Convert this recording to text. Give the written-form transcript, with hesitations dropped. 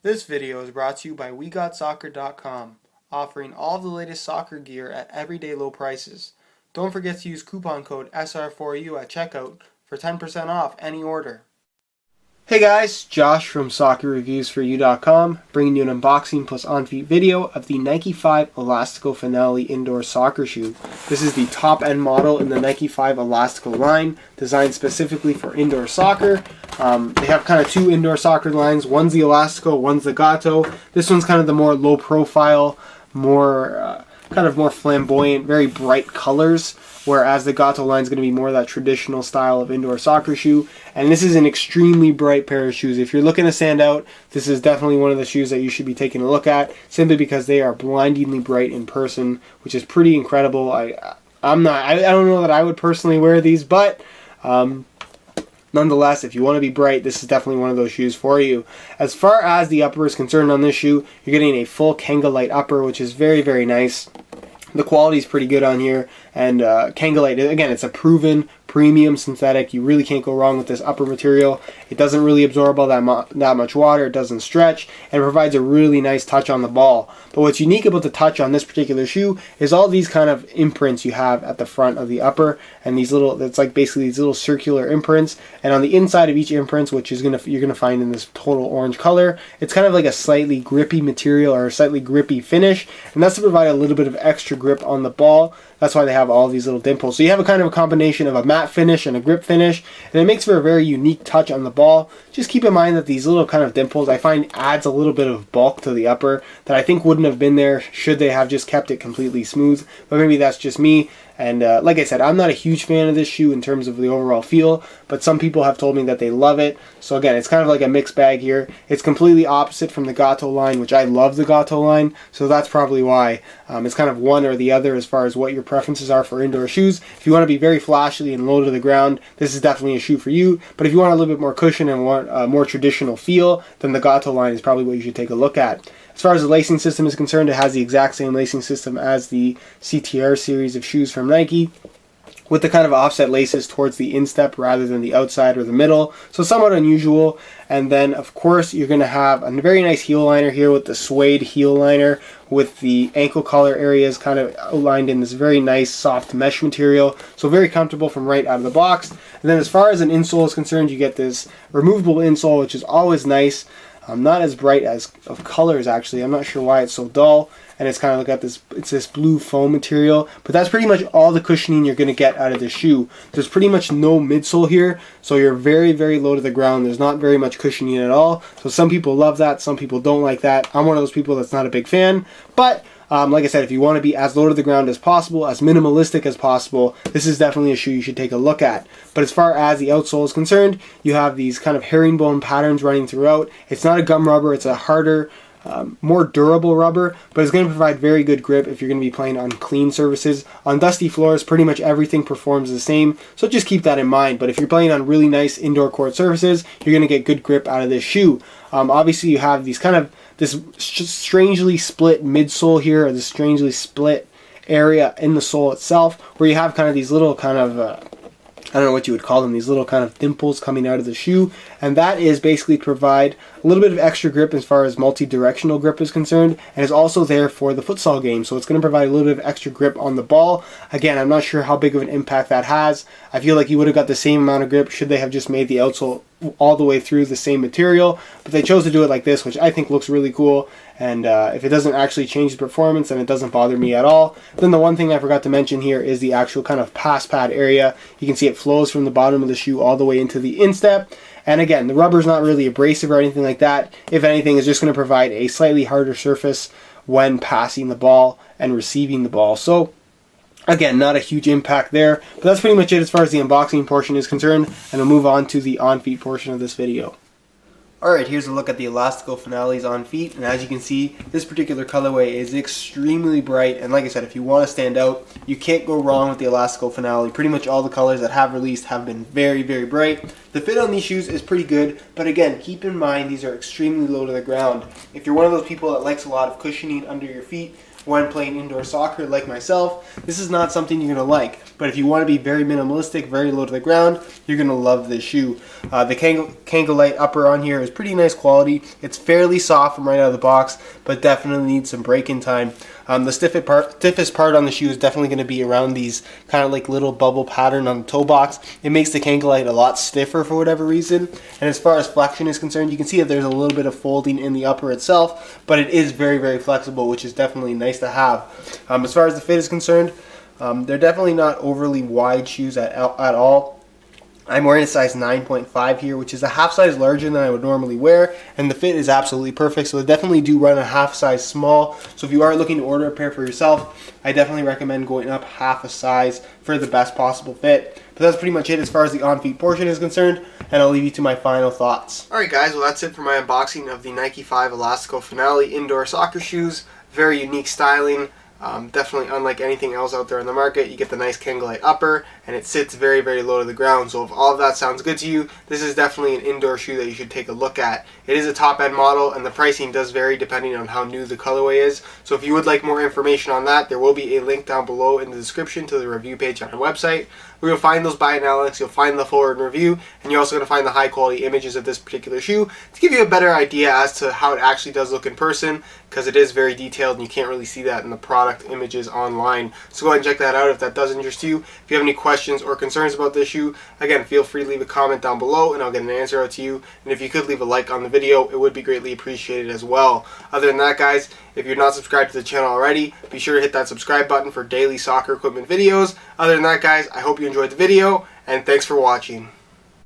This video is brought to you by WeGotSoccer.com, offering all the latest soccer gear at everyday low prices. Don't forget to use coupon code SR4U at checkout for 10% off any order. Hey guys, Josh from SoccerReviewsForYou.com, bringing you an unboxing plus on-feet video of the Nike5 Elastico Finale indoor soccer shoe. This is the top-end model in the Nike5 Elastico line, designed specifically for indoor soccer. They have kind of two indoor soccer lines. One's the Elastico, one's the Gatto. This one's kind of the more low-profile, more flamboyant, very bright colors, whereas the Gatto line is going to be more that traditional style of indoor soccer shoe. And this is an extremely bright pair of shoes. If you're looking to stand out, this is definitely one of the shoes that you should be taking a look at, simply because they are blindingly bright in person, which is pretty incredible. I don't know that I would personally wear these, but nonetheless, if you want to be bright, this is definitely one of those shoes for you. As far as the upper is concerned on this shoe, you're getting a full Kangalite upper, which is very, very nice. The quality is pretty good on here, and Kangalite, again, it's a proven premium synthetic. You really can't go wrong with this upper material. It doesn't really absorb all that much water. It doesn't stretch, and it provides a really nice touch on the ball. But what's unique about the touch on this particular shoe is all these kind of imprints you have at the front of the upper, and these little, it's like basically these little circular imprints, and on the inside of each imprint, which is you're gonna find in this total orange color, it's kind of like a slightly grippy material or a slightly grippy finish, and that's to provide a little bit of extra grip on the ball. That's why they have all these little dimples. So you have a kind of a combination of a matte finish and a grip finish, and it makes for a very unique touch on the ball. Just keep in mind that these little kind of dimples, I find, adds a little bit of bulk to the upper that I think wouldn't have been there should they have just kept it completely smooth. But maybe that's just me. And like I said, I'm not a huge fan of this shoe in terms of the overall feel, but some people have told me that they love it. So again, it's kind of like a mixed bag here. It's completely opposite from the Gatto line, which I love the Gatto line, so that's probably why. It's kind of one or the other as far as what your preferences are for indoor shoes. If you want to be very flashy and low to the ground, this is definitely a shoe for you. But if you want a little bit more cushion and want a more traditional feel, then the Gatto line is probably what you should take a look at. As far as the lacing system is concerned, it has the exact same lacing system as the CTR series of shoes from Nike, with the kind of offset laces towards the instep rather than the outside or the middle, so somewhat unusual. And then of course you're going to have a very nice heel liner here with the suede heel liner, with the ankle collar areas kind of outlined in this very nice soft mesh material, so very comfortable from right out of the box. And then as far as an insole is concerned, you get this removable insole, which is always nice. Not as bright as of colors, actually. I'm not sure why it's so dull, and it's kind of got this, it's this blue foam material, but that's pretty much all the cushioning you're going to get out of the shoe. There's pretty much no midsole here, so you're very, very low to the ground. There's not very much cushioning at all, so some people love that, some people don't like that. I'm one of those people that's not a big fan, but like I said, if you want to be as low to the ground as possible, as minimalistic as possible, this is definitely a shoe you should take a look at. But as far as the outsole is concerned, you have these kind of herringbone patterns running throughout. It's not a gum rubber, it's a harder, more durable rubber, but it's going to provide very good grip if you're going to be playing on clean surfaces. On dusty floors, pretty much everything performs the same, so just keep that in mind. But if you're playing on really nice indoor court surfaces, you're going to get good grip out of this shoe. Obviously you have these kind of this strangely split midsole here, or this strangely split area in the sole itself, where you have kind of these little kind of I don't know what you would call them, these little kind of dimples coming out of the shoe, and that is basically to provide a little bit of extra grip as far as multi-directional grip is concerned, and is also there for the futsal game, so it's going to provide a little bit of extra grip on the ball. Again, I'm not sure how big of an impact that has. I feel like you would have got the same amount of grip should they have just made the outsole all the way through the same material, but they chose to do it like this, which I think looks really cool. And if it doesn't actually change the performance, then it doesn't bother me at all. Then the one thing I forgot to mention here is the actual kind of pass pad area. You can see it flows from the bottom of the shoe all the way into the instep. And again, the rubber is not really abrasive or anything like that. If anything, it's just going to provide a slightly harder surface when passing the ball and receiving the ball. So again, not a huge impact there. But that's pretty much it as far as the unboxing portion is concerned. And we'll move on to the on-feet portion of this video. Alright, here's a look at the Elastico Finales on feet, and as you can see, this particular colorway is extremely bright, and like I said, if you want to stand out, you can't go wrong with the Elastico Finale. Pretty much all the colors that have released have been very, very bright. The fit on these shoes is pretty good, but again, keep in mind these are extremely low to the ground. If you're one of those people that likes a lot of cushioning under your feet, when playing indoor soccer like myself, this is not something you're going to like. But if you want to be very minimalistic, very low to the ground, you're going to love this shoe. The Kanga Light upper on here is pretty nice quality. It's fairly soft from right out of the box, but definitely needs some break-in time. The stiffest part on the shoe is definitely going to be around these kind of like little bubble pattern on the toe box. It makes the Kanga Light a lot stiffer for whatever reason. And as far as flexion is concerned, you can see that there's a little bit of folding in the upper itself, but it is very, very flexible, which is definitely nice to have. As far as the fit is concerned, they're definitely not overly wide shoes at all. I'm wearing a size 9.5 here, which is a half size larger than I would normally wear, and the fit is absolutely perfect, so they definitely do run a half size small. So if you are looking to order a pair for yourself, I definitely recommend going up half a size for the best possible fit. But that's pretty much it as far as the on-feet portion is concerned, and I'll leave you to my final thoughts. Alright guys, well that's it for my unboxing of the Nike5 Elastico Finale indoor soccer shoes. Very unique styling. Definitely unlike anything else out there on the market. You get the nice Kanga Light upper, and it sits very, very low to the ground. So if all of that sounds good to you, this is definitely an indoor shoe that you should take a look at. It is a top-end model, and the pricing does vary depending on how new the colorway is. So if you would like more information on that, there will be a link down below in the description to the review page on our website, where you'll find those buy now links, you'll find the full review, and you're also going to find the high-quality images of this particular shoe to give you a better idea as to how it actually does look in person, because it is very detailed and you can't really see that in the product images online. So go ahead and check that out if that does interest you. If you have any questions or concerns about this shoe, again, feel free to leave a comment down below and I'll get an answer out to you. And if you could leave a like on the video, it would be greatly appreciated as well. Other than that, guys, if you're not subscribed to the channel already, be sure to hit that subscribe button for daily soccer equipment videos. Other than that, guys, I hope you enjoyed the video, and thanks for watching.